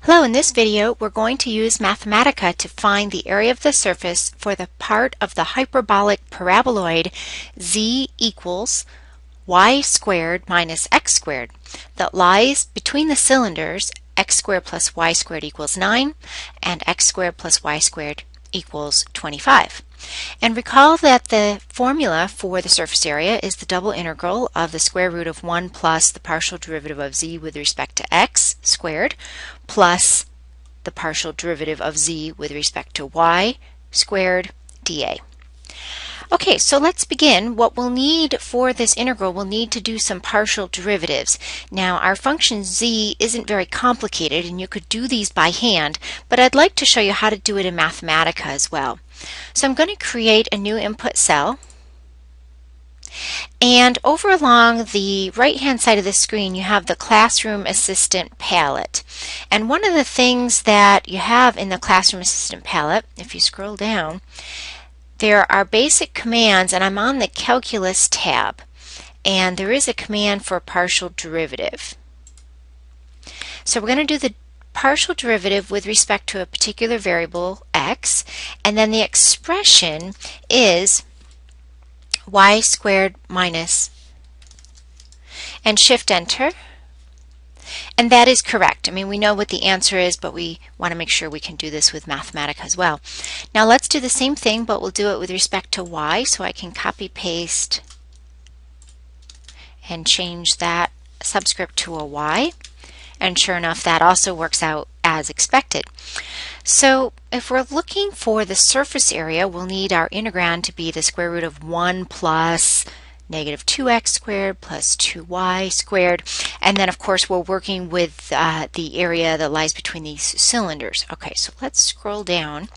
Hello, in this video we're going to use Mathematica to find the area of the surface for the part of the hyperbolic paraboloid z equals y squared minus x squared that lies between the cylinders x squared plus y squared equals 9 and x squared plus y squared equals 25. And recall that the formula for the surface area is the double integral of the square root of 1 plus the partial derivative of z with respect to x squared plus the partial derivative of z with respect to y squared dA. Okay, so let's begin. What we'll need for this integral, we'll need to do some partial derivatives. Now, our function z isn't very complicated, and you could do these by hand, but I'd like to show you how to do it in Mathematica as well. So I'm going to create a new input cell, and over along the right-hand side of the screen you have the Classroom Assistant palette. And one of the things that you have in the Classroom Assistant palette, if you scroll down, there are basic commands, and I'm on the Calculus tab, and there is a command for a partial derivative. So we're going to do the partial derivative with respect to a particular variable x, and then the expression is y squared minus, and shift enter, and that is correct. I mean, we know what the answer is, but we want to make sure we can do this with Mathematica as well. Now let's do the same thing, but we'll do it with respect to y, so I can copy paste and change that subscript to a y, and sure enough that also works out as expected. So if we're looking for the surface area, we'll need our integrand to be the square root of 1 plus negative 2x squared plus 2y squared, and then of course we're working with the area that lies between these cylinders. Okay, so let's scroll down.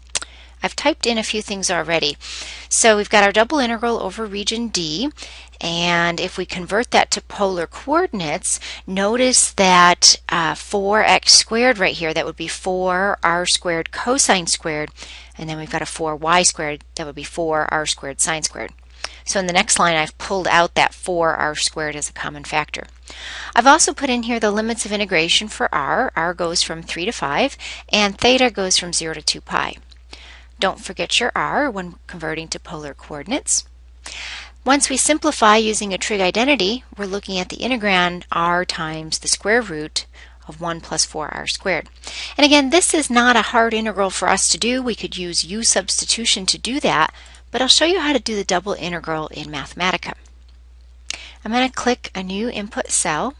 I've typed in a few things already. So we've got our double integral over region D, and if we convert that to polar coordinates, notice that 4x squared right here, that would be 4r squared cosine squared, and then we've got a 4y squared, that would be 4r squared sine squared. So in the next line I've pulled out that 4r squared as a common factor. I've also put in here the limits of integration for r. R goes from 3 to 5, and theta goes from 0 to 2 pi. Don't forget your r when converting to polar coordinates. Once we simplify using a trig identity, we're looking at the integrand r times the square root of 1 plus 4r squared. And again, this is not a hard integral for us to do. We could use u substitution to do that, but I'll show you how to do the double integral in Mathematica. I'm going to click a new input cell,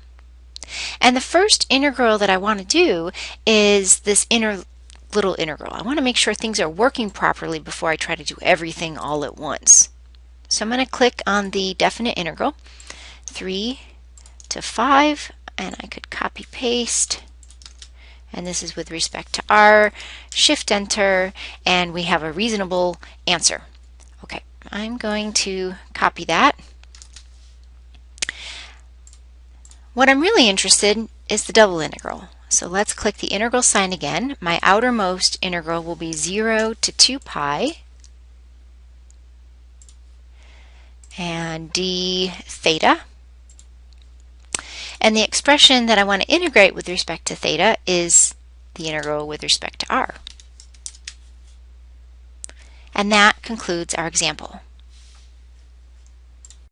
and the first integral that I want to do is this little integral. I want to make sure things are working properly before I try to do everything all at once. So I'm going to click on the definite integral, 3 to 5, and I could copy paste, and this is with respect to r, shift enter, and we have a reasonable answer. Okay, I'm going to copy that. What I'm really interested in is the double integral. So let's click the integral sign again. My outermost integral will be 0 to 2 pi and d theta. And the expression that I want to integrate with respect to theta is the integral with respect to r. And that concludes our example.